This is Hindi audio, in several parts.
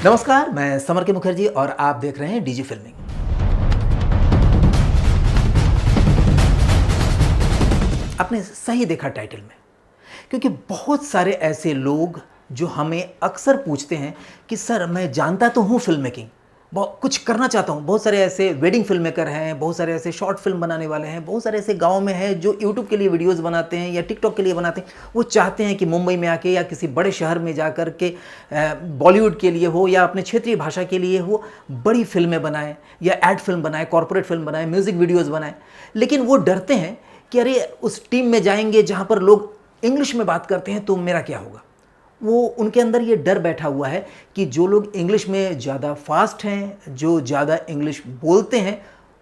नमस्कार, मैं समर के मुखर्जी और आप देख रहे हैं डीजी फिल्मिंग। आपने सही देखा टाइटल में, क्योंकि बहुत सारे ऐसे लोग जो हमें अक्सर पूछते हैं कि सर मैं जानता तो हूँ फिल्म मेकिंग, बहुत कुछ करना चाहता हूँ। बहुत सारे ऐसे वेडिंग फिल्म मेकर हैं, बहुत सारे ऐसे शॉर्ट फिल्म बनाने वाले हैं, बहुत सारे ऐसे गांव में हैं जो यूट्यूब के लिए वीडियोस बनाते हैं या टिकटॉक के लिए बनाते हैं। वो चाहते हैं कि मुंबई में आके या किसी बड़े शहर में जा कर के बॉलीवुड के लिए हो या अपने क्षेत्रीय भाषा के लिए हो, बड़ी फिल्में बनाएं या एड फिल्म बनाएं, कॉर्पोरेट फिल्म बनाएं, म्यूज़िक वीडियोज़ बनाएं। लेकिन वो डरते हैं कि अरे उस टीम में जाएंगे जहाँ पर लोग इंग्लिश में बात करते हैं तो मेरा क्या होगा। वो उनके अंदर ये डर बैठा हुआ है कि जो लोग इंग्लिश में ज़्यादा फास्ट हैं, जो ज़्यादा इंग्लिश बोलते हैं,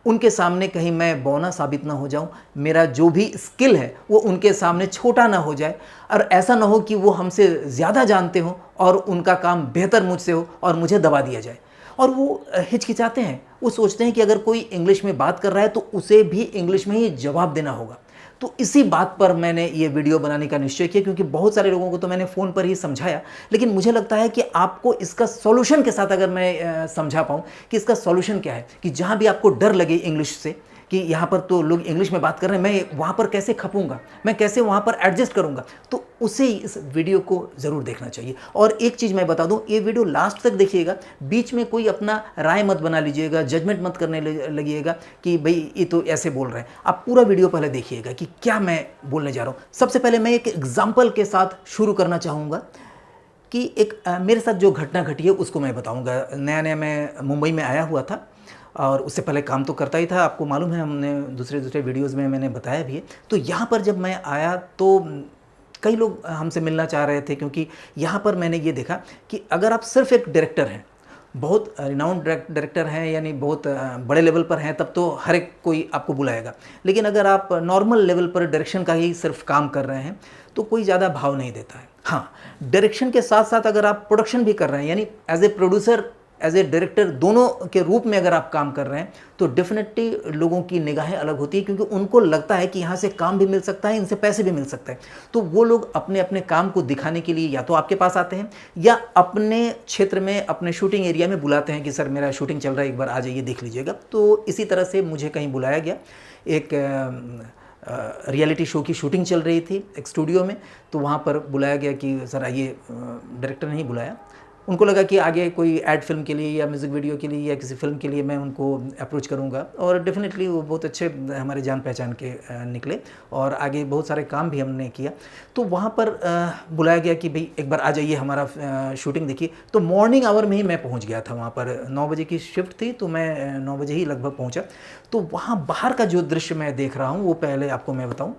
उनके सामने कहीं मैं बौना साबित ना हो जाऊं, मेरा जो भी स्किल है वो उनके सामने छोटा ना हो जाए, और ऐसा ना हो कि वो हमसे ज़्यादा जानते हो और उनका काम बेहतर मुझसे हो और मुझे दबा दिया जाए। और वो हिचकिचाते हैं, वो सोचते हैं कि अगर कोई इंग्लिश में बात कर रहा है तो उसे भी इंग्लिश में ही जवाब देना होगा। तो इसी बात पर मैंने ये वीडियो बनाने का निश्चय किया, क्योंकि बहुत सारे लोगों को तो मैंने फ़ोन पर ही समझाया, लेकिन मुझे लगता है कि आपको इसका सॉल्यूशन के साथ अगर मैं समझा पाऊँ कि इसका सॉल्यूशन क्या है, कि जहाँ भी आपको डर लगे इंग्लिश से कि यहाँ पर तो लोग इंग्लिश में बात कर रहे हैं, मैं वहाँ पर कैसे खपूंगा, मैं कैसे वहाँ पर एडजस्ट करूँगा, तो उसे इस वीडियो को ज़रूर देखना चाहिए। और एक चीज़ मैं बता दूँ, ये वीडियो लास्ट तक देखिएगा, बीच में कोई अपना राय मत बना लीजिएगा, जजमेंट मत करने लगिएगा कि भाई ये तो ऐसे बोल रहे हैं। आप पूरा वीडियो पहले देखिएगा कि क्या मैं बोलने जा रहा हूँ। सबसे पहले मैं एक एग्जाम्पल के साथ शुरू करना चाहूँगा कि एक मेरे साथ जो घटना घटी है उसको मैं बताऊँगा। नया नया मैं मुंबई में आया हुआ था और उससे पहले काम तो करता ही था, आपको मालूम है, हमने दूसरे वीडियोज़ में मैंने बताया भी है। तो यहाँ पर जब मैं आया तो कई लोग हमसे मिलना चाह रहे थे, क्योंकि यहाँ पर मैंने ये देखा कि अगर आप सिर्फ एक डायरेक्टर हैं, बहुत रिनाउंड डायरेक्टर हैं, यानी बहुत बड़े लेवल पर हैं, तब तो हर एक कोई आपको बुलाएगा। लेकिन अगर आप नॉर्मल लेवल पर डायरेक्शन का ही सिर्फ काम कर रहे हैं तो कोई ज़्यादा भाव नहीं देता है। हाँ, डायरेक्शन के साथ साथ अगर आप प्रोडक्शन भी कर रहे हैं, यानी as a producer, as a director, दोनों के रूप में अगर आप काम कर रहे हैं, तो डेफिनेटली लोगों की निगाहें अलग होती है, क्योंकि उनको लगता है कि यहाँ से काम भी मिल सकता है, इनसे पैसे भी मिल सकते हैं। तो वो लोग अपने अपने काम को दिखाने के लिए या तो आपके पास आते हैं या अपने क्षेत्र में, अपने शूटिंग एरिया में बुलाते हैं कि सर मेरा शूटिंग चल रहा है, एक बार आ जाइए देख लीजिएगा। तो इसी तरह से मुझे कहीं बुलाया गया, एक रियलिटी शो की शूटिंग चल रही थी एक स्टूडियो में। तो वहाँ पर बुलाया गया कि सर आइए, डायरेक्टर नहीं बुलाया, उनको लगा कि आगे कोई एड फिल्म के लिए या म्यूज़िक वीडियो के लिए या किसी फिल्म के लिए मैं उनको अप्रोच करूंगा। और डेफिनेटली वो बहुत अच्छे हमारे जान पहचान के निकले और आगे बहुत सारे काम भी हमने किया। तो वहाँ पर बुलाया गया कि भाई एक बार आ जाइए, हमारा शूटिंग देखिए। तो मॉर्निंग आवर में ही मैं पहुँच गया था वहाँ पर, 9 बजे की शिफ्ट थी, तो मैं 9 बजे ही लगभग पहुँचा। तो वहाँ बाहर का जो दृश्य मैं देख रहा हूँ वो पहले आपको मैं बताऊँ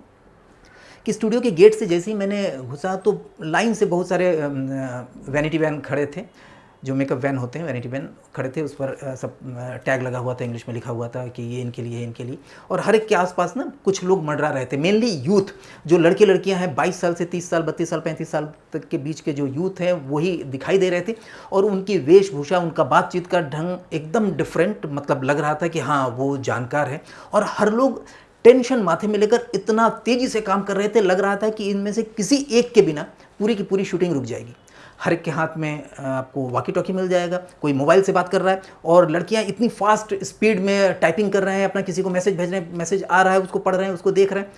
कि स्टूडियो के गेट से जैसे ही मैंने घुसा तो लाइन से बहुत सारे वैनिटी वैन खड़े थे, जो मेकअप वैन होते हैं, वैनिटी वैन खड़े थे। उस पर सब टैग लगा हुआ था, इंग्लिश में लिखा हुआ था कि ये इनके लिए, इनके लिए। और हर एक के आसपास ना कुछ लोग मंडरा रहे थे, मेनली यूथ, जो लड़के लड़कियां हैं 22 साल से 30 साल, 32 साल, 35 साल तक के बीच के जो यूथ हैं वही दिखाई दे रहे थे। और उनकी वेशभूषा, उनका बातचीत का ढंग एकदम डिफरेंट, मतलब लग रहा था कि हाँ वो जानकार है। और हर लोग टेंशन माथे में लेकर इतना तेजी से काम कर रहे थे, लग रहा था कि इनमें से किसी एक के बिना पूरी की पूरी शूटिंग रुक जाएगी। हर एक के हाथ में आपको वॉकी टॉकी मिल जाएगा, कोई मोबाइल से बात कर रहा है, और लड़कियां इतनी फास्ट स्पीड में टाइपिंग कर रहे हैं, अपना किसी को मैसेज भेज रहे हैं, मैसेज आ रहा है उसको पढ़ रहे हैं, उसको देख रहे हैं,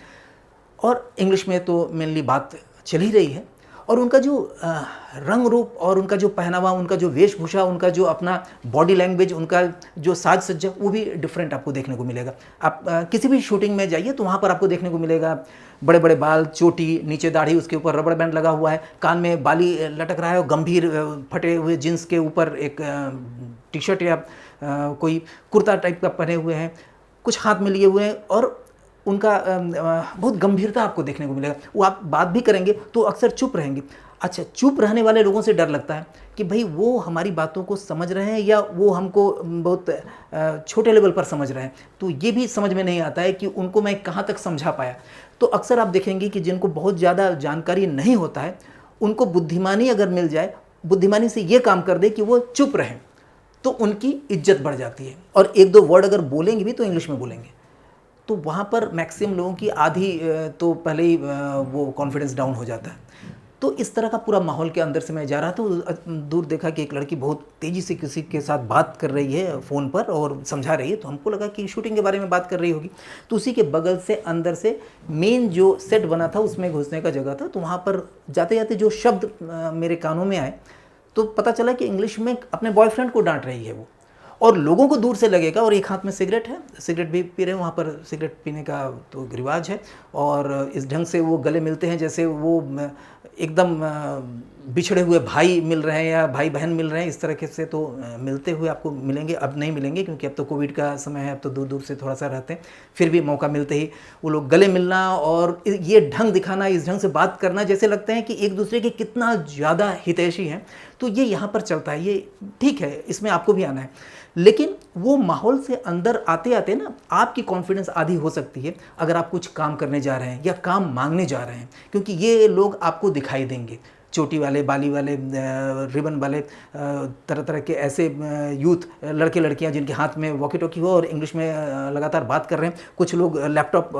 और इंग्लिश में तो मेनली बात चल ही रही है। और उनका जो रंग रूप और उनका जो पहनावा, उनका जो वेशभूषा, उनका जो अपना बॉडी लैंग्वेज, उनका जो साज सज्जा, वो भी डिफरेंट आपको देखने को मिलेगा। आप किसी भी शूटिंग में जाइए तो वहाँ पर आपको देखने को मिलेगा बड़े बड़े बाल, चोटी, नीचे दाढ़ी, उसके ऊपर रबड़ बैंड लगा हुआ है, कान में बाली लटक रहा है, और गंभीर फटे हुए जीन्स के ऊपर एक टी शर्ट या कोई कुर्ता टाइप का पहने हुए हैं, कुछ हाथ में लिए हुए हैं, और उनका बहुत गंभीरता आपको देखने को मिलेगा। वो आप बात भी करेंगे तो अक्सर चुप रहेंगे। अच्छा, चुप रहने वाले लोगों से डर लगता है कि भाई वो हमारी बातों को समझ रहे हैं या वो हमको बहुत छोटे लेवल पर समझ रहे हैं। तो ये भी समझ में नहीं आता है कि उनको मैं कहाँ तक समझा पाया। तो अक्सर आप देखेंगे कि जिनको बहुत ज़्यादा जानकारी नहीं होता है, उनको बुद्धिमानी अगर मिल जाए, बुद्धिमानी से ये काम कर दे कि वो चुप रहें, तो उनकी इज्जत बढ़ जाती है। और एक दो वर्ड अगर बोलेंगे भी तो इंग्लिश में बोलेंगे। तो वहाँ पर मैक्सिमम लोगों की आधी तो पहले ही वो कॉन्फिडेंस डाउन हो जाता है। तो इस तरह का पूरा माहौल के अंदर से मैं जा रहा था, तो दूर देखा कि एक लड़की बहुत तेज़ी से किसी के साथ बात कर रही है फ़ोन पर और समझा रही है, तो हमको लगा कि शूटिंग के बारे में बात कर रही होगी। तो उसी के बगल से अंदर से मेन जो सेट बना था उसमें घुसने का जगह था, तो वहाँ पर जाते जाते जो शब्द मेरे कानों में आए तो पता चला कि इंग्लिश में अपने बॉयफ्रेंड को डांट रही है वो। और लोगों को दूर से लगेगा, और एक हाथ में सिगरेट है, सिगरेट भी पी रहे हैं, वहाँ पर सिगरेट पीने का तो रिवाज है, और इस ढंग से वो गले मिलते हैं जैसे वो एकदम बिछड़े हुए भाई मिल रहे हैं या भाई बहन मिल रहे हैं, इस तरीके से तो मिलते हुए आपको मिलेंगे। अब नहीं मिलेंगे क्योंकि अब तो कोविड का समय है, अब तो दूर दूर से थोड़ा सा रहते हैं, फिर भी मौका मिलते ही वो लोग गले मिलना और ये ढंग दिखाना, इस ढंग से बात करना, जैसे लगते हैं कि एक दूसरे के कितना ज़्यादा हितैषी हैं। तो ये यहाँ पर चलता है, ये ठीक है, इसमें आपको भी आना है। लेकिन वो माहौल से अंदर आते आते ना आपकी कॉन्फिडेंस आधी हो सकती है अगर आप कुछ काम करने जा रहे हैं या काम मांगने जा रहे हैं, क्योंकि ये लोग आपको दिखाई देंगे, चोटी वाले, बाली वाले, रिबन वाले, तरह तरह के ऐसे यूथ लड़के लड़कियां जिनके हाथ में वॉकी टॉकी हो और इंग्लिश में लगातार बात कर रहे हैं। कुछ लोग लैपटॉप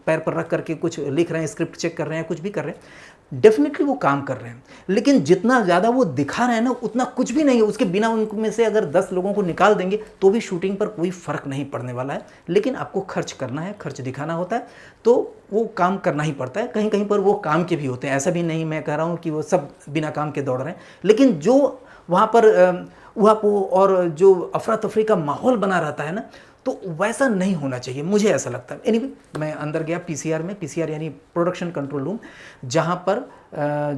पैर पर रख करके कुछ लिख रहे हैं, स्क्रिप्ट चेक कर रहे हैं, कुछ भी कर रहे हैं। डेफिनेटली वो काम कर रहे हैं, लेकिन जितना ज़्यादा वो दिखा रहे हैं ना उतना कुछ भी नहीं है। उसके बिना उनमें से अगर 10 लोगों को निकाल देंगे तो भी शूटिंग पर कोई फ़र्क नहीं पड़ने वाला है। लेकिन आपको खर्च करना है, खर्च दिखाना होता है, तो वो काम करना ही पड़ता है। कहीं कहीं पर वो काम के भी होते हैं, ऐसा भी नहीं मैं कह रहा हूँ कि वो सब बिना काम के दौड़ रहे हैं, लेकिन जो वहाँ पर उहापोह और जो अफरा तफरी का माहौल बना रहता है ना, तो वैसा नहीं होना चाहिए, मुझे ऐसा लगता है। एनीवे, मैं अंदर गया पीसीआर में, पीसीआर यानी प्रोडक्शन कंट्रोल रूम, जहाँ पर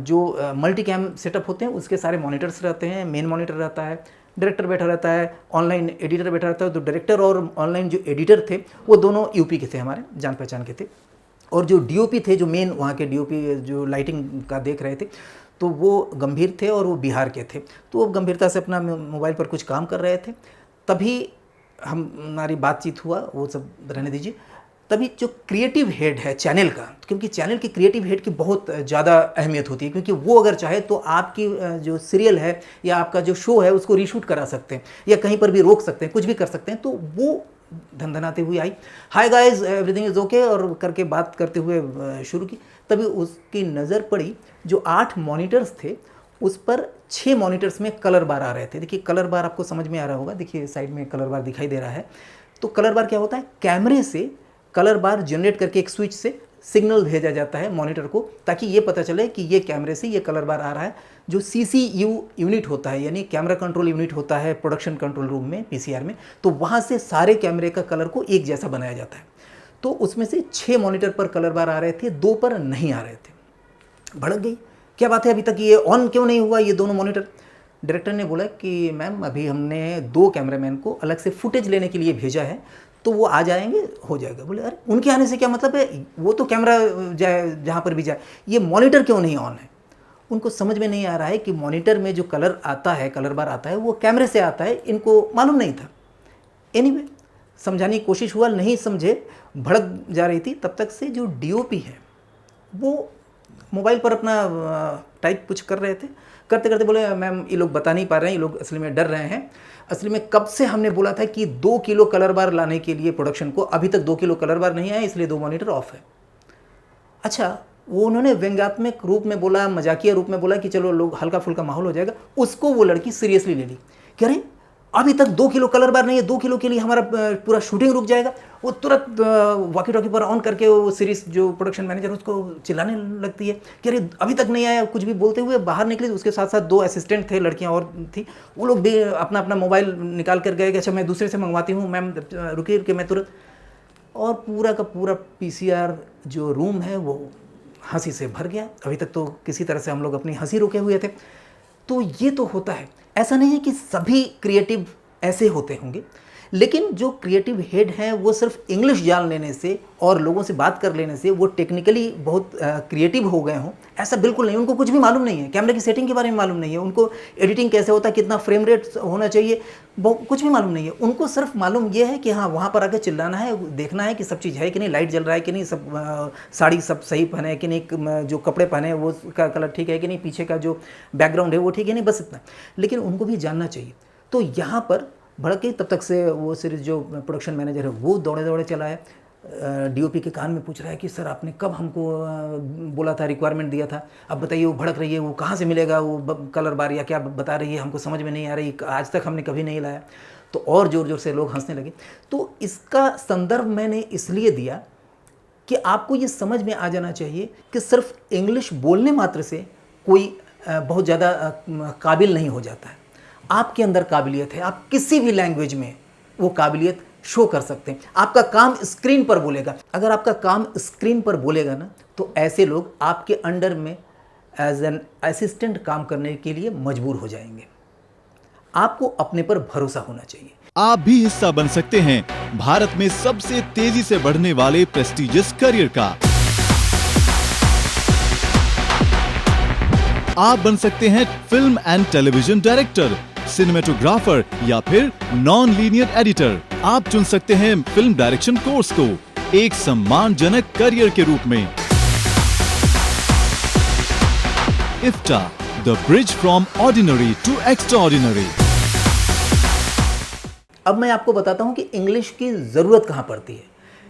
जो मल्टी कैम सेटअप होते हैं उसके सारे मॉनिटर्स रहते हैं। मेन मॉनिटर रहता है, डायरेक्टर बैठा रहता है, ऑनलाइन एडिटर बैठा रहता है। तो डायरेक्टर और ऑनलाइन जो एडिटर थे वो दोनों यूपी के थे, हमारे जान पहचान के थे। और जो डीओपी थे, जो मेन वहाँ के डीओपी जो लाइटिंग का देख रहे थे, तो वो गंभीर थे और वो बिहार के थे। तो वो गंभीरता से अपना मोबाइल पर कुछ काम कर रहे थे। तभी हमारी बातचीत हुआ, वो सब रहने दीजिए। तभी जो क्रिएटिव हेड है चैनल का, क्योंकि चैनल की क्रिएटिव हेड की बहुत ज़्यादा अहमियत होती है, क्योंकि वो अगर चाहे तो आपकी जो सीरियल है या आपका जो शो है उसको रीशूट करा सकते हैं या कहीं पर भी रोक सकते हैं, कुछ भी कर सकते हैं। तो वो धनधनाते हुए आई, hi guys everything is okay, और करके बात करते हुए शुरू की। तभी उसकी नज़र पड़ी जो 8 मॉनिटर्स थे उस पर 6 मॉनिटर्स में कलर बार आ रहे थे। देखिए कलर बार आपको समझ में आ रहा होगा, देखिए साइड में कलर बार दिखाई दे रहा है। तो कलर बार क्या होता है, कैमरे से कलर बार जनरेट करके एक स्विच से सिग्नल भेजा जाता है मॉनिटर को, ताकि ये पता चले कि ये कैमरे से ये कलर बार आ रहा है। जो सीसीयू यूनिट होता है, यानी कैमरा कंट्रोल यूनिट होता है प्रोडक्शन कंट्रोल रूम में, पीसीआर में, तो वहाँ से सारे कैमरे का कलर को एक जैसा बनाया जाता है। तो उसमें से 6 मॉनिटर पर कलर बार आ रहे थे, 2 पर नहीं आ रहे थे। भड़क गई, क्या बात है, अभी तक ये ऑन क्यों नहीं हुआ ये दोनों मॉनिटर? डायरेक्टर ने बोला कि मैम अभी हमने 2 कैमरामैन को अलग से फुटेज लेने के लिए भेजा है, तो वो आ जाएंगे, हो जाएगा। बोले अरे उनके आने से क्या मतलब है, वो तो कैमरा जाए जहाँ पर भी जाए, ये मॉनिटर क्यों नहीं ऑन है? उनको समझ में नहीं आ रहा है कि मॉनिटर में जो कलर आता है, कलर बार आता है, वो कैमरे से आता है, इनको मालूम नहीं था। एनीवे, समझाने की कोशिश हुआ, नहीं समझे, भड़क जा रही थी। तब तक से जो डीओपी है वो मोबाइल पर अपना टाइप कुछ कर रहे थे, करते करते बोले मैम ये लोग बता नहीं पा रहे हैं, ये लोग असली में डर रहे हैं। असली में कब से हमने बोला था कि 2 किलो कलर बार लाने के लिए प्रोडक्शन को, अभी तक 2 किलो कलर बार नहीं आए, इसलिए 2 मॉनिटर ऑफ है। अच्छा, वो उन्होंने व्यंग्यात्मक रूप में बोला, मजाकिया रूप में बोला कि चलो लोग हल्का फुल्का माहौल हो जाएगा। उसको वो लड़की सीरियसली ले ली कि अरे अभी तक 2 किलो कलर बार नहीं है, 2 किलो के लिए हमारा पूरा शूटिंग रुक जाएगा। वो तुरंत वॉकी टॉकी पर ऑन करके वो सीरीज जो प्रोडक्शन मैनेजर उसको चिल्लाने लगती है कि अरे अभी तक नहीं आया, कुछ भी बोलते हुए बाहर निकली। उसके साथ साथ 2 असिस्टेंट थे, लड़कियां और थी, वो लोग भी अपना अपना मोबाइल निकाल कर गए कि अच्छा मैं दूसरे से मंगवाती हूँ मैम, रुकिए कि मैं तुरंत। और पूरा का पूरा पीसीआर जो रूम है वो हंसी से भर गया। अभी तक तो किसी तरह से हम लोग अपनी हंसी रोके हुए थे। तो ये तो होता है, ऐसा नहीं है कि सभी क्रिएटिव ऐसे होते होंगे, लेकिन जो क्रिएटिव हेड हैं वो सिर्फ इंग्लिश जान लेने से और लोगों से बात कर लेने से वो टेक्निकली बहुत क्रिएटिव हो गए हों, ऐसा बिल्कुल नहीं। उनको कुछ भी मालूम नहीं है, कैमरे की सेटिंग के बारे में मालूम नहीं है, उनको एडिटिंग कैसे होता है, कितना फ्रेम रेट होना चाहिए, कुछ भी मालूम नहीं है। उनको सिर्फ मालूम ये है कि हाँ वहाँ पर आके चिल्लाना है, देखना है कि सब चीज़ है कि नहीं, लाइट जल रहा है कि नहीं, सब साड़ी सब सही पहने है कि नहीं, जो कपड़े पहने हैं वो का कलर ठीक है कि नहीं, पीछे का जो बैकग्राउंड है वो ठीक है नहीं, बस इतना। लेकिन उनको भी जानना चाहिए। तो यहाँ पर भड़क गई। तब तक से वो सीरीज जो प्रोडक्शन मैनेजर है वो दौड़े दौड़े चला है। डीओपी के कान में पूछ रहा है कि सर आपने कब हमको बोला था, रिक्वायरमेंट दिया था, अब बताइए वो भड़क रही है, वो कहाँ से मिलेगा, वो कलर बार या क्या बता रही है, हमको समझ में नहीं आ रही, आज तक हमने कभी नहीं लाया। तो और ज़ोर ज़ोर से लोग हंसने लगे। तो इसका संदर्भ मैंने इसलिए दिया कि आपको ये समझ में आ जाना चाहिए कि सिर्फ इंग्लिश बोलने मात्र से कोई बहुत ज़्यादा काबिल नहीं हो जाता है। आपके अंदर काबिलियत है, आप किसी भी लैंग्वेज में वो काबिलियत शो कर सकते हैं। आपका काम स्क्रीन पर बोलेगा। अगर आपका काम स्क्रीन पर बोलेगा ना, तो ऐसे लोग आपके अंडर में एज एन असिस्टेंट काम करने के लिए मजबूर हो जाएंगे। आपको अपने पर भरोसा होना चाहिए। आप भी हिस्सा बन सकते हैं भारत में सबसे तेजी से बढ़ने वाले प्रेस्टिजियस करियर का। आप बन सकते हैं film and television director, cinematographer या फिर नॉन लीनियर एडिटर। आप चुन सकते हैं फिल्म डायरेक्शन कोर्स को एक सम्मानजनक करियर के रूप में। IFTA, the bridge from ordinary to extraordinary। अब मैं आपको बताता हूं कि इंग्लिश की ज़रूरत कहाँ पड़ती है।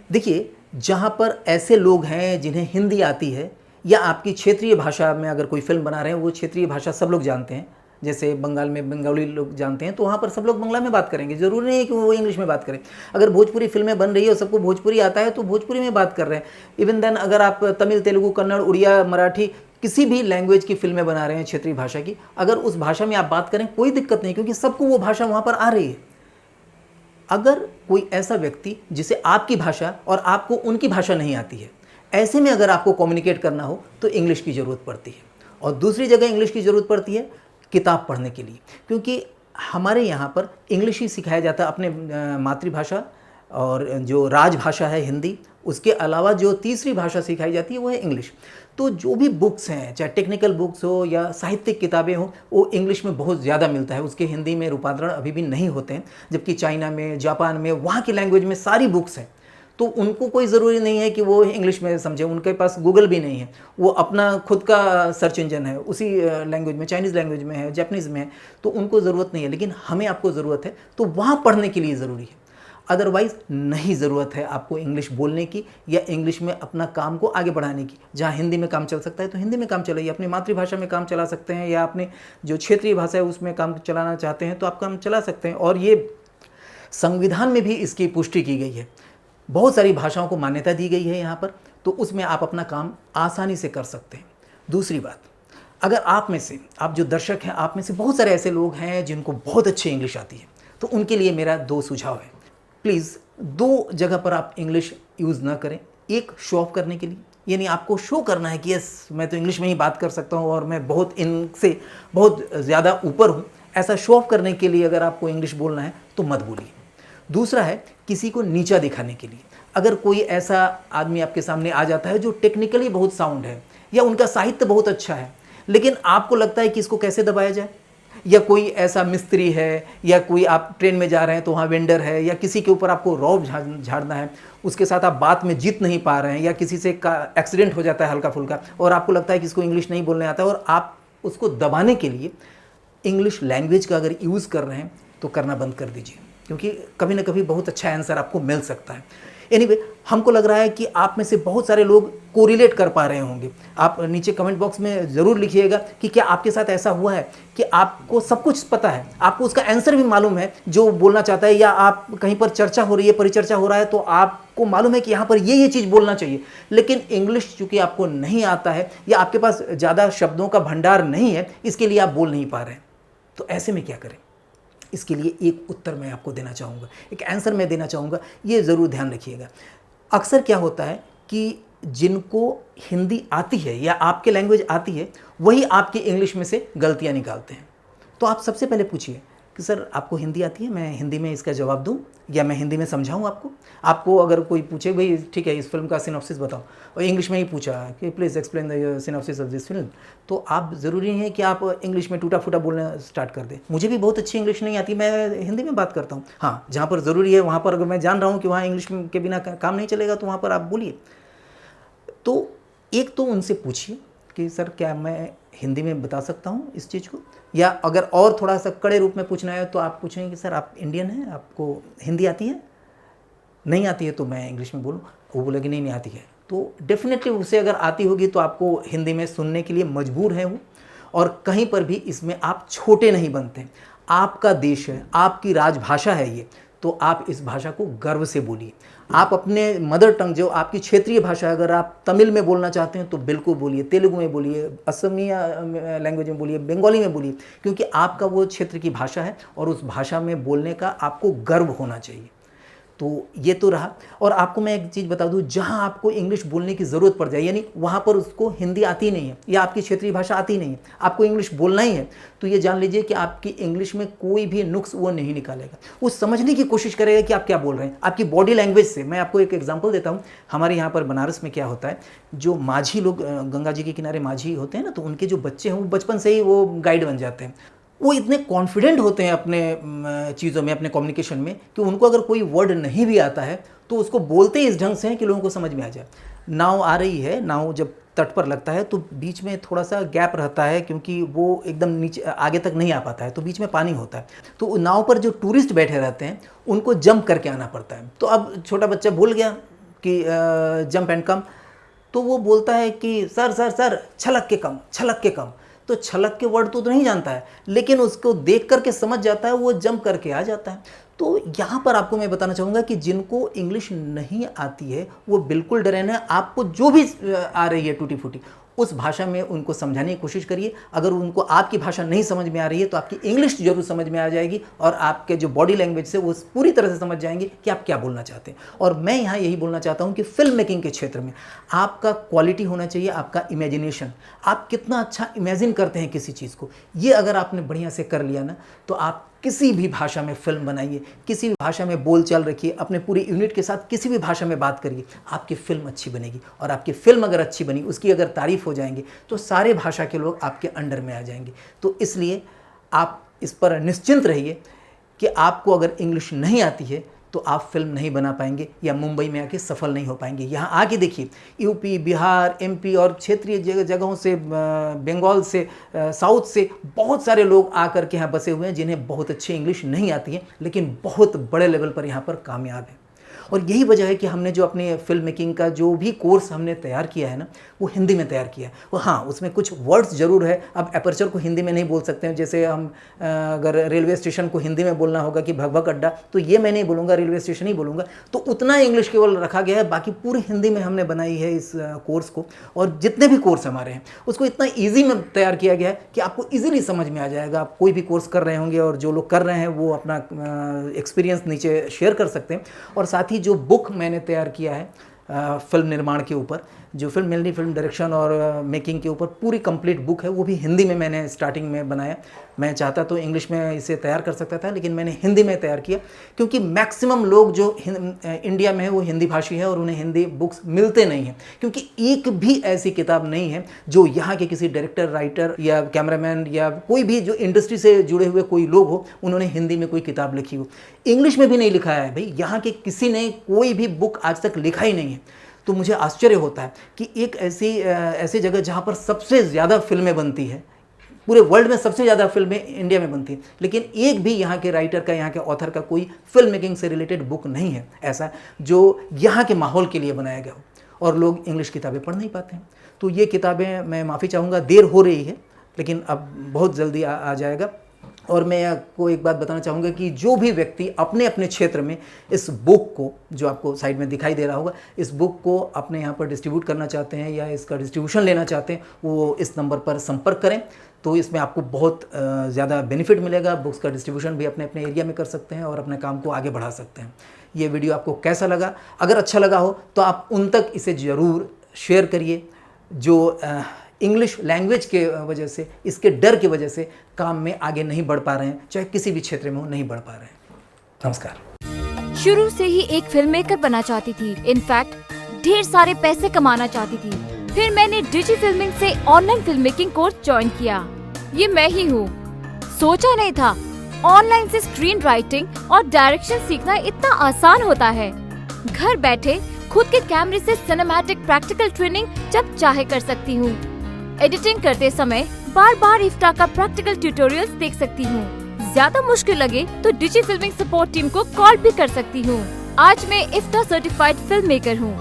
देखिए, जहाँ पर ऐसे लोग हैं जिन्हें हिंदी आती है, या आपकी क्षेत्रीय भाषा में अगर कोई फिल्म बना रहे हैं, वो क्षेत्रीय भाषा सब लोग जानते हैं, जैसे बंगाल में बंगाली लोग जानते हैं, तो वहाँ पर सब लोग बंगला में बात करेंगे। ज़रूरी नहीं है कि वो इंग्लिश में बात करें। अगर भोजपुरी फिल्में बन रही है और सबको भोजपुरी आता है तो भोजपुरी में बात कर रहे हैं। इवन देन अगर आप तमिल, तेलुगु, कन्नड़, उड़िया, मराठी, किसी भी लैंग्वेज की फिल्में बना रहे हैं क्षेत्रीय भाषा की, अगर उस भाषा में आप बात करें कोई दिक्कत नहीं, क्योंकि सबको वो भाषा वहाँ पर आ रही है। अगर कोई ऐसा व्यक्ति जिसे आपकी भाषा और आपको उनकी भाषा नहीं आती है, ऐसे में अगर आपको कम्युनिकेट करना हो तो इंग्लिश की ज़रूरत पड़ती है। और दूसरी जगह इंग्लिश की ज़रूरत पड़ती है किताब पढ़ने के लिए, क्योंकि हमारे यहाँ पर इंग्लिश ही सिखाया जाता है, अपने मातृभाषा और जो राजभाषा है हिंदी, उसके अलावा जो तीसरी भाषा सिखाई जाती है वो है इंग्लिश। तो जो भी बुक्स हैं, चाहे टेक्निकल बुक्स हो या साहित्यिक किताबें हो, वो इंग्लिश में बहुत ज़्यादा मिलता है। उसके हिंदी में रूपांतरण अभी भी नहीं होते हैं, जबकि चाइना में, जापान में, वहाँ की लैंग्वेज में सारी बुक्स हैं। तो उनको कोई ज़रूरी नहीं है कि वो इंग्लिश में समझे, उनके पास गूगल भी नहीं है, वो अपना खुद का सर्च इंजन है, उसी लैंग्वेज में, चाइनीज़ लैंग्वेज में है, जापानीज़ में है, तो उनको ज़रूरत नहीं है। लेकिन हमें आपको ज़रूरत है, तो वहाँ पढ़ने के लिए ज़रूरी है। अदरवाइज़ नहीं ज़रूरत है आपको इंग्लिश बोलने की या इंग्लिश में अपना काम को आगे बढ़ाने की। जहाँ हिंदी में काम चल सकता है तो हिंदी में काम चलाइए, अपनी मातृभाषा में काम चला सकते हैं, या अपने जो क्षेत्रीय भाषा है उसमें काम चलाना चाहते हैं तो आप काम चला सकते हैं। और ये संविधान में भी इसकी पुष्टि की गई है, बहुत सारी भाषाओं को मान्यता दी गई है यहाँ पर, तो उसमें आप अपना काम आसानी से कर सकते हैं। दूसरी बात, अगर आप में से, आप जो दर्शक हैं, आप में से बहुत सारे ऐसे लोग हैं जिनको बहुत अच्छी इंग्लिश आती है, तो उनके लिए मेरा 2 सुझाव है। प्लीज़ 2 जगह पर आप इंग्लिश यूज़ ना करें। एक, शो ऑफ करने के लिए, यानी आपको शो करना है कि यस मैं तो इंग्लिश में ही बात कर सकता हूँ और मैं बहुत इनसे बहुत ज़्यादा ऊपर हूँ, ऐसा शो ऑफ करने के लिए अगर आपको इंग्लिश बोलना है तो मत बोलिए। दूसरा है, किसी को नीचा दिखाने के लिए। अगर कोई ऐसा आदमी आपके सामने आ जाता है जो टेक्निकली बहुत साउंड है या उनका साहित्य बहुत अच्छा है, लेकिन आपको लगता है कि इसको कैसे दबाया जाए, या कोई ऐसा मिस्त्री है, या कोई आप ट्रेन में जा रहे हैं तो वहाँ वेंडर है, या किसी के ऊपर आपको रौब झाड़ना है, उसके साथ आप बात में जीत नहीं पा रहे हैं, या किसी से एक्सीडेंट हो जाता है हल्का फुल्का और आपको लगता है कि इसको इंग्लिश नहीं बोलने आता है, और आप उसको दबाने के लिए इंग्लिश लैंग्वेज का अगर यूज़ कर रहे हैं तो करना बंद कर दीजिए, क्योंकि कभी ना कभी बहुत अच्छा आंसर आपको मिल सकता है। एनीवे, हमको लग रहा है कि आप में से बहुत सारे लोग कोरिलेट कर पा रहे होंगे। आप नीचे कमेंट बॉक्स में ज़रूर लिखिएगा कि क्या आपके साथ ऐसा हुआ है कि आपको सब कुछ पता है, आपको उसका आंसर भी मालूम है जो बोलना चाहता है, या आप कहीं पर चर्चा हो रही है, परिचर्चा हो रहा है, तो आपको मालूम है कि यहाँ पर ये चीज़ बोलना चाहिए, लेकिन इंग्लिश चूँकि आपको नहीं आता है या आपके पास ज़्यादा शब्दों का भंडार नहीं है, इसके लिए आप बोल नहीं पा रहे हैं। तो ऐसे में क्या करें? इसके लिए एक उत्तर मैं आपको देना चाहूँगा, एक आंसर मैं देना चाहूँगा, ये ज़रूर ध्यान रखिएगा। अक्सर क्या होता है कि जिनको हिंदी आती है या आपके लैंग्वेज आती है, वही आपकी इंग्लिश में से गलतियाँ निकालते हैं। तो आप सबसे पहले पूछिए कि सर आपको हिंदी आती है, मैं हिंदी में इसका जवाब दूं या मैं हिंदी में समझाऊं आपको। आपको अगर कोई पूछे भाई ठीक है इस फिल्म का सिनॉप्सिस बताओ, और इंग्लिश में ही पूछा कि please explain the synopsis of this film, तो आप ज़रूरी है कि आप इंग्लिश में टूटा फूटा बोलना स्टार्ट कर दें। मुझे भी बहुत अच्छी इंग्लिश नहीं आती, मैं हिंदी में बात करता हूँ। हाँ, जहाँ पर ज़रूरी है वहाँ पर अगर मैं जान रहा हूँ कि वहाँ इंग्लिश के बिना काम नहीं चलेगा तो वहाँ पर आप बोलिए। तो एक तो उनसे पूछिए कि सर क्या मैं हिंदी में बता सकता हूँ इस चीज़ को, या अगर और थोड़ा सा कड़े रूप में पूछना है तो आप पूछेंगे कि सर आप इंडियन हैं, आपको हिंदी आती है? नहीं आती है तो मैं इंग्लिश में बोलूँ। वो बोला कि नहीं नहीं आती है, तो डेफिनेटली उसे अगर आती होगी तो आपको हिंदी में सुनने के लिए मजबूर है वो। और कहीं पर भी इसमें आप छोटे नहीं बनते। आपका देश है, आपकी राजभाषा है ये, तो आप इस भाषा को गर्व से बोलिए। आप अपने मदर टंग जो आपकी क्षेत्रीय भाषा है, अगर आप तमिल में बोलना चाहते हैं तो बिल्कुल बोलिए, तेलुगु में बोलिए, असमिया लैंग्वेज में बोलिए, बंगाली में बोलिए, क्योंकि आपका वो क्षेत्र की भाषा है और उस भाषा में बोलने का आपको गर्व होना चाहिए। तो ये तो रहा। और आपको मैं एक चीज़ बता दूं, जहां आपको इंग्लिश बोलने की ज़रूरत पड़ जाए, यानी वहां पर उसको हिंदी आती नहीं है या आपकी क्षेत्रीय भाषा आती नहीं है, आपको इंग्लिश बोलना ही है, तो ये जान लीजिए कि आपकी इंग्लिश में कोई भी नुक्स वो नहीं निकालेगा। वो समझने की कोशिश करेगा कि आप क्या बोल रहे हैं, आपकी बॉडी लैंग्वेज से। मैं आपको एक एग्जाम्पल देता हूँ। हमारे यहाँ पर बनारस में क्या होता है, जो माझी लोग, गंगा जी के किनारे माझी होते हैं ना, तो उनके जो बच्चे हैं वो बचपन से ही वो गाइड बन जाते हैं। वो इतने कॉन्फिडेंट होते हैं अपने चीज़ों में, अपने कम्युनिकेशन में, कि उनको अगर कोई वर्ड नहीं भी आता है तो उसको बोलते ही इस ढंग से हैं कि लोगों को समझ में आ जाए। नाव आ रही है, नाव जब तट पर लगता है तो बीच में थोड़ा सा गैप रहता है, क्योंकि वो एकदम नीचे आगे तक नहीं आ पाता है, तो बीच में पानी होता है। तो नाव पर जो टूरिस्ट बैठे रहते हैं उनको जंप करके आना पड़ता है। तो अब छोटा बच्चा भूल गया कि जंप एंड कम, तो वो बोलता है कि सर सर सर छलक के कम, छलक के कम। तो छलक के वर्ड तो नहीं जानता है, लेकिन उसको देख करके समझ जाता है, वो जंप करके आ जाता है। तो यहाँ पर आपको मैं बताना चाहूँगा कि जिनको इंग्लिश नहीं आती है वो बिल्कुल डरे ना। आपको जो भी आ रही है टूटी फूटी, उस भाषा में उनको समझाने की कोशिश करिए। अगर उनको आपकी भाषा नहीं समझ में आ रही है तो आपकी इंग्लिश जरूर समझ में आ जाएगी, और आपके जो बॉडी लैंग्वेज से वो पूरी तरह से समझ जाएंगे कि आप क्या बोलना चाहते हैं। और मैं यहाँ यही बोलना चाहता हूँ कि फिल्म मेकिंग के क्षेत्र में आपका क्वालिटी होना चाहिए, आपका इमेजिनेशन। आप कितना अच्छा इमेजिन करते हैं किसी चीज़ को, ये अगर आपने बढ़िया से कर लिया ना, तो आप किसी भी भाषा में फिल्म बनाइए, किसी भी भाषा में बोल चाल रखिए, अपने पूरी यूनिट के साथ किसी भी भाषा में बात करिए, आपकी फिल्म अच्छी बनेगी। और आपकी फिल्म अगर अच्छी बनी, उसकी अगर तारीफ हो जाएंगे, तो सारे भाषा के लोग आपके अंडर में आ जाएंगे। तो इसलिए आप इस पर निश्चिंत रहिए कि आपको अगर इंग्लिश नहीं आती है तो आप फिल्म नहीं बना पाएंगे या मुंबई में आके सफल नहीं हो पाएंगे। यहाँ आके देखिए, यूपी, बिहार, एमपी और क्षेत्रीय जगहों से, बंगाल से, साउथ से बहुत सारे लोग आकर के यहाँ बसे हुए हैं जिन्हें बहुत अच्छी इंग्लिश नहीं आती है, लेकिन बहुत बड़े लेवल पर यहाँ पर कामयाब है। और यही वजह है कि हमने जो अपने फिल्म मेकिंग का जो भी कोर्स हमने तैयार किया है ना, वो हिंदी में तैयार किया है। वो हाँ, उसमें कुछ वर्ड्स ज़रूर है। अब एपर्चर को हिंदी में नहीं बोल सकते हैं, जैसे हम अगर रेलवे स्टेशन को हिंदी में बोलना होगा कि भगभग अड्डा, तो ये मैं नहीं बोलूँगा, रेलवे स्टेशन ही बोलूँगा। तो उतना इंग्लिश केवल रखा गया है, बाकी पूरी हिंदी में हमने बनाई है इस कोर्स को। और जितने भी कोर्स हमारे हैं उसको इतना ईजी में तैयार किया गया है कि आपको ईजिली समझ में आ जाएगा। आप कोई भी कोर्स कर रहे होंगे और जो लोग कर रहे हैं वो अपना एक्सपीरियंस नीचे शेयर कर सकते हैं। और साथ ही जो बुक मैंने तैयार किया है फिल्म निर्माण के ऊपर, जो फिल्म डायरेक्शन और मेकिंग के ऊपर पूरी कंप्लीट बुक है, वो भी हिंदी में मैंने स्टार्टिंग में बनाया। मैं चाहता तो इंग्लिश में इसे तैयार कर सकता था, लेकिन मैंने हिंदी में तैयार किया, क्योंकि मैक्सिमम लोग जो इंडिया में है वो हिंदी भाषी है और उन्हें हिंदी बुक्स मिलते नहीं हैं। क्योंकि एक भी ऐसी किताब नहीं है जो यहाँ के किसी डायरेक्टर, राइटर या कैमरामैन या कोई भी जो इंडस्ट्री से जुड़े हुए कोई लोग हो, उन्होंने हिंदी में कोई किताब लिखी हो। इंग्लिश में भी नहीं लिखा है भाई, यहाँ के किसी ने कोई भी बुक आज तक लिखा ही नहीं है। तो मुझे आश्चर्य होता है कि एक ऐसी जगह जहाँ पर सबसे ज़्यादा फिल्में बनती है, पूरे वर्ल्ड में सबसे ज़्यादा फिल्में इंडिया में बनती हैं, लेकिन एक भी यहाँ के राइटर का, यहाँ के ऑथर का कोई फिल्म मेकिंग से रिलेटेड बुक नहीं है ऐसा जो यहाँ के माहौल के लिए बनाया गया हो। और लोग इंग्लिश किताबें पढ़ नहीं पाते हैं। तो ये किताबें, मैं माफ़ी चाहूँगा, देर हो रही है, लेकिन अब बहुत जल्दी आ जाएगा। और मैं आपको एक बात बताना चाहूँगा कि जो भी व्यक्ति अपने अपने क्षेत्र में इस बुक को, जो आपको साइड में दिखाई दे रहा होगा, इस बुक को अपने यहाँ पर डिस्ट्रीब्यूट करना चाहते हैं या इसका डिस्ट्रीब्यूशन लेना चाहते हैं, वो इस नंबर पर संपर्क करें। तो इसमें आपको बहुत ज़्यादा बेनिफिट मिलेगा। बुक्स का डिस्ट्रीब्यूशन भी अपने अपने एरिया में कर सकते हैं और अपने काम को आगे बढ़ा सकते हैं। ये वीडियो आपको कैसा लगा? अगर अच्छा लगा हो तो आप उन तक इसे ज़रूर शेयर करिए जो इंग्लिश लैंग्वेज के वजह से, इसके डर की वजह से काम में आगे नहीं बढ़ पा रहे हैं, चाहे किसी भी क्षेत्र में हो, नहीं बढ़ पा रहे हैं। नमस्कार। शुरू से ही एक फिल्म मेकर बनना चाहती थी। इनफैक्ट ढेर सारे पैसे कमाना चाहती थी। फिर मैंने डिजी फिल्मिंग से online film making course join किया। ये मैं ही हूँ। सोचा नहीं था ऑनलाइन से स्क्रीन राइटिंग और डायरेक्शन सीखना इतना आसान होता है। घर बैठे खुद के कैमरे से सिनेमैटिक प्रैक्टिकल ट्रेनिंग जब चाहे कर सकती हूँ। एडिटिंग करते समय बार बार इफ्ता का प्रैक्टिकल ट्यूटोरियल्स देख सकती हूँ। ज्यादा मुश्किल लगे तो डिजी फिल्मिंग सपोर्ट टीम को कॉल भी कर सकती हूँ। आज मैं इफ्ता सर्टिफाइड फिल्म मेकर हूँ।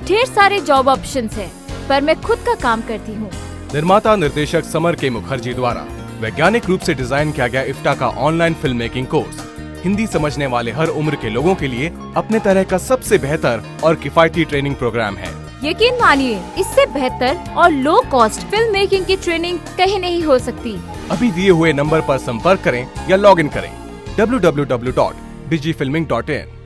ढेर सारे जॉब ऑप्शंस हैं, पर मैं खुद का काम करती हूँ। निर्माता निर्देशक समर के मुखर्जी द्वारा वैज्ञानिक रूप से डिजाइन किया गया इफ्टा का online film making course Hindi समझने वाले हर उम्र के लोगों के लिए अपने तरह का सबसे बेहतर और किफायती ट्रेनिंग प्रोग्राम है। यकीन मानिए, इससे बेहतर और लो कॉस्ट फिल्म मेकिंग की ट्रेनिंग कहीं नहीं हो सकती। अभी दिए हुए नंबर पर संपर्क करें या लॉग इन करें www.digifilming.in।